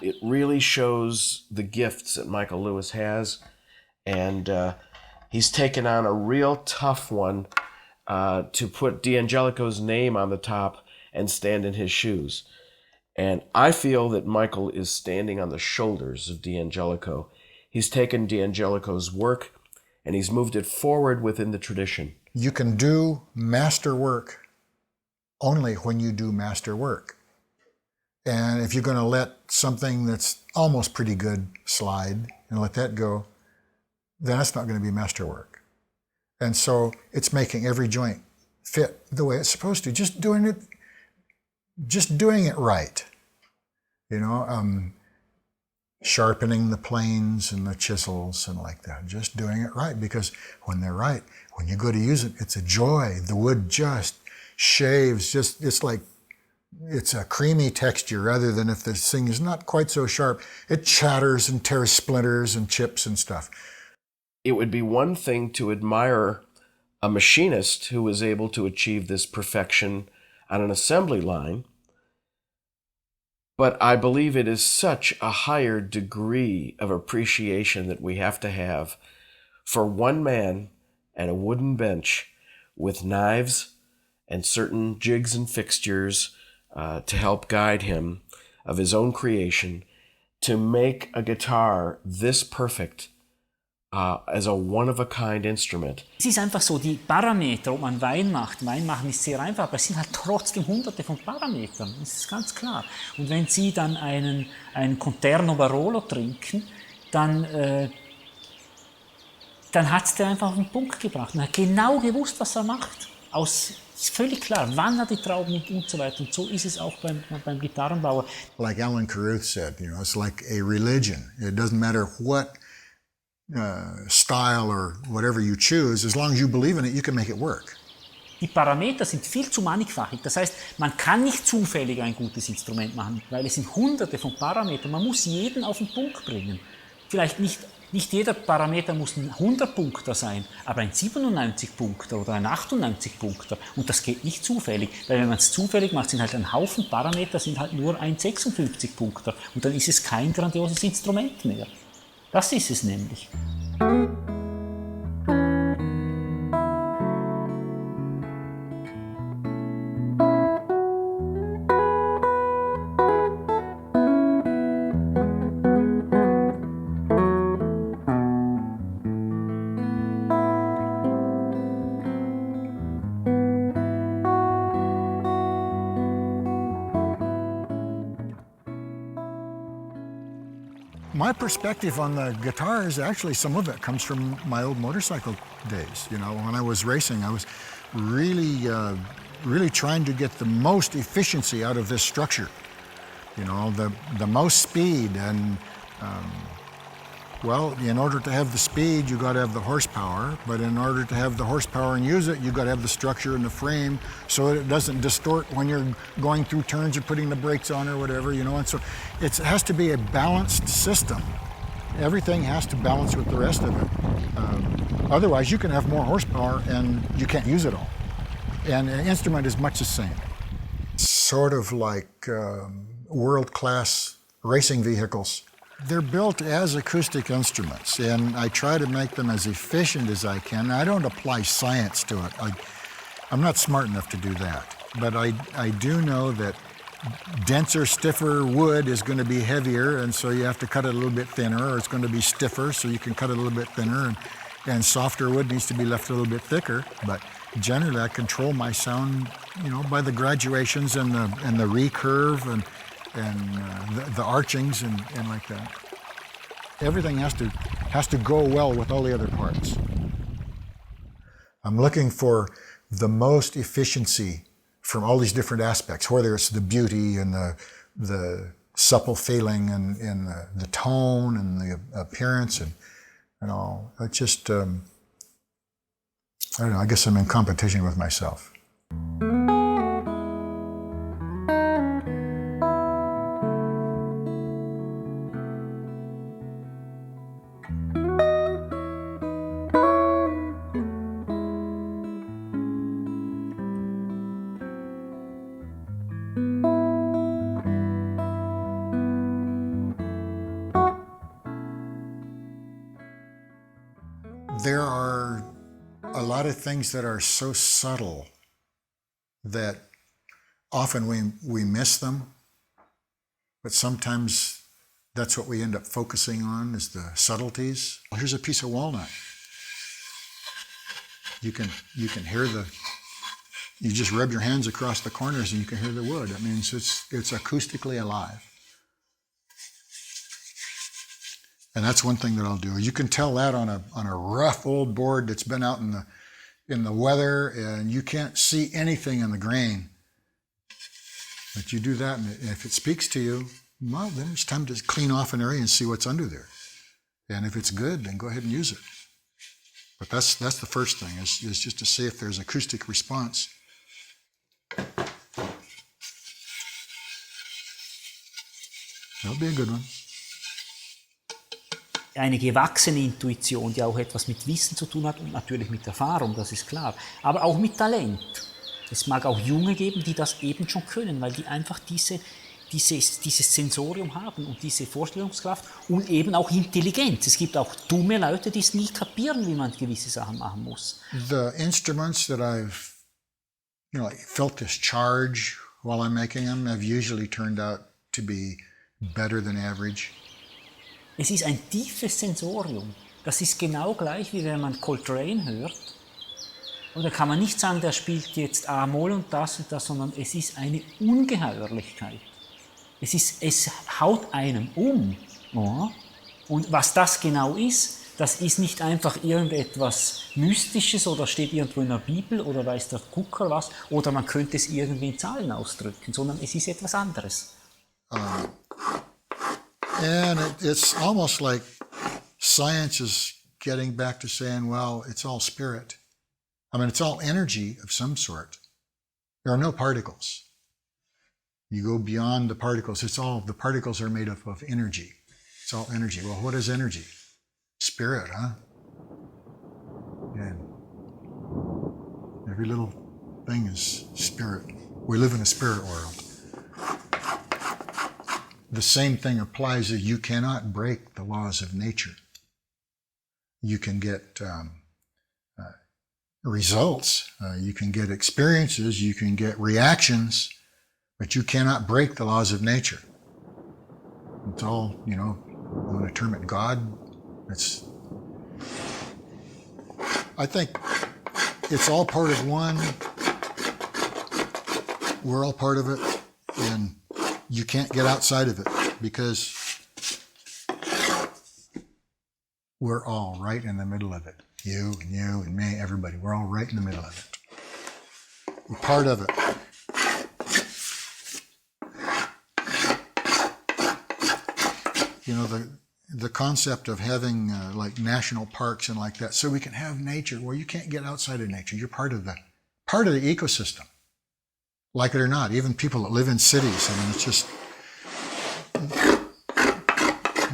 It really shows the gifts that Michael Lewis has, and he's taken on a real tough one to put D'Angelico's name on the top and stand in his shoes. And I feel that Michael is standing on the shoulders of D'Angelico. He's taken D'Angelico's work and he's moved it forward within the tradition. You can do masterwork only when you do masterwork. And if you're going to let something that's almost pretty good slide and let that go, then that's not going to be masterwork. And so it's making every joint fit the way it's supposed to, just doing it right. You know, sharpening the planes and the chisels and like that, just doing it right, because when they're right, when you go to use it, it's a joy. The wood just shaves, it's like, it's a creamy texture rather than if this thing is not quite so sharp, it chatters and tears splinters and chips and stuff. It would be one thing to admire a machinist who was able to achieve this perfection on an assembly line, but I believe it is such a higher degree of appreciation that we have to have for one man and a wooden bench with knives and certain jigs and fixtures to help guide him of his own creation to make a guitar this perfect as a one-of-a-kind instrument. Es ist einfach so, die Parameter, ob man Wein machen ist sehr einfach, aber es sind halt trotzdem hunderte von Parametern, das ist ganz klar. Und wenn Sie dann einen Conterno Barolo trinken, dann hat der einfach auf den Punkt gebracht und hat genau gewusst, was er macht. Ist völlig klar, wann er die Trauben nimmt und so weiter. Und so ist es auch beim Gitarrenbauer. Like Alan Carruth said, you know, it's like a religion. It doesn't matter what style or whatever you choose, as long as you believe in it, you can make it work. Die Parameter sind viel zu mannigfachig. Das heißt, man kann nicht zufällig ein gutes Instrument machen, weil es sind hunderte von Parametern. Man muss jeden auf den Punkt bringen. Vielleicht nicht jeder Parameter muss ein 100-Punkter sein, aber ein 97-Punkter oder ein 98-Punkter. Und das geht nicht zufällig, weil wenn man es zufällig macht, sind halt ein Haufen Parameter, sind halt nur ein 56-Punkter. Und dann ist es kein grandioses Instrument mehr. Das ist es nämlich. My perspective on the guitars, actually some of it comes from my old motorcycle days. You know, when I was racing, I was really trying to get the most efficiency out of this structure. You know, the most speed, and well, in order to have the speed, you got to have the horsepower, but in order to have the horsepower and use it, you got to have the structure and the frame so that it doesn't distort when you're going through turns or putting the brakes on or whatever, you know, and so it has to be a balanced system. Everything has to balance with the rest of it. Otherwise, you can have more horsepower and you can't use it all. And an instrument is much the same. Sort of like world-class racing vehicles. They're built as acoustic instruments, and I try to make them as efficient as I can. I don't apply science to it. I'm not smart enough to do that. But I do know that denser, stiffer wood is going to be heavier, and so you have to cut it a little bit thinner, or it's going to be stiffer, so you can cut it a little bit thinner, and softer wood needs to be left a little bit thicker. But generally, I control my sound, you know, by the graduations and the recurve and the archings and like that. Everything has to go well with all the other parts. I'm looking for the most efficiency from all these different aspects, whether it's the beauty and the supple feeling and the tone and the appearance and all. It's just, I don't know, I guess I'm in competition with myself. There are a lot of things that are so subtle that often we miss them, but sometimes that's what we end up focusing on is the subtleties. Well, here's a piece of walnut. You can hear you just rub your hands across the corners and you can hear the wood. That means it's acoustically alive. And that's one thing that I'll do. You can tell that on a rough old board that's been out in the weather and you can't see anything in the grain. But you do that, and if it speaks to you, well, then it's time to clean off an area and see what's under there. And if it's good, then go ahead and use it. But that's the first thing, is just to see if there's acoustic response. That'll be a good one. Eine gewachsene Intuition, die auch etwas mit Wissen zu tun hat und natürlich mit Erfahrung, das ist klar. Aber auch mit Talent. Es mag auch Junge geben, die das eben schon können, weil die einfach dieses Sensorium haben und diese Vorstellungskraft und eben auch Intelligenz. Es gibt auch dumme Leute, die es nie kapieren, wie man gewisse Sachen machen muss. The instruments that I've, felt this charge while I'm making them have usually turned out to be better than average. Es ist ein tiefes Sensorium. Das ist genau gleich, wie wenn man Coltrane hört. Und da kann man nicht sagen, der spielt jetzt A-Moll und das, sondern es ist eine Ungeheuerlichkeit. Es haut einem um. Ja? Und was das genau ist, das ist nicht einfach irgendetwas Mystisches oder steht irgendwo in der Bibel oder weiß der Gucker was oder man könnte es irgendwie in Zahlen ausdrücken, sondern es ist etwas anderes. And it's almost like science is getting back to saying, well, it's all spirit. I mean, it's all energy of some sort. There are no particles. You go beyond the particles. The particles are made up of energy. It's all energy. Well, what is energy? Spirit, huh? And every little thing is spirit. We live in a spirit world. The same thing applies that you cannot break the laws of nature. You can get results, you can get experiences, you can get reactions, but you cannot break the laws of nature. It's all, you want to term it God. I think it's all part of one. We're all part of it, and you can't get outside of it because we're all right in the middle of it. You and me, everybody. We're all right in the middle of it. We're part of it. The concept of having like national parks and like that, so we can have nature. Well, you can't get outside of nature. You're part of the ecosystem. Like it or not, even people that live in cities. I mean, it's just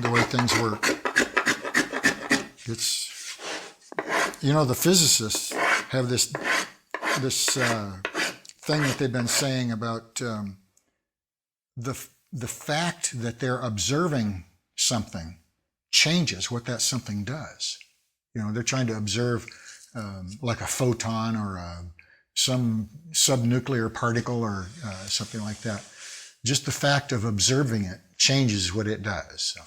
the way things work. It's, the physicists have this thing that they've been saying about the fact that they're observing something changes what that something does. They're trying to observe like a photon or some subnuclear particle or something like that. Just the fact of observing it changes what it does. So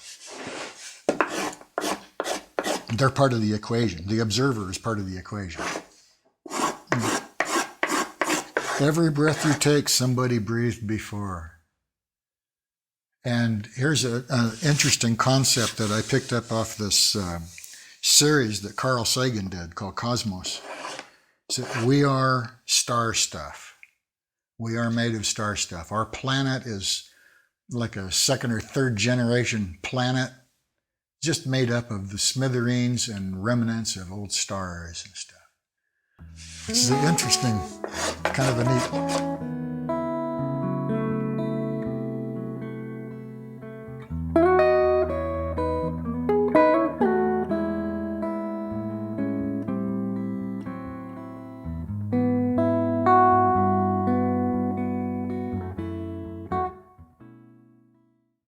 they're part of the equation. The observer is part of the equation. Every breath you take, somebody breathed before. And here's an interesting concept that I picked up off this series that Carl Sagan did called Cosmos. So we are star stuff. We are made of star stuff. Our planet is like a second or third generation planet, just made up of the smithereens and remnants of old stars and stuff. It's an interesting, kind of a neat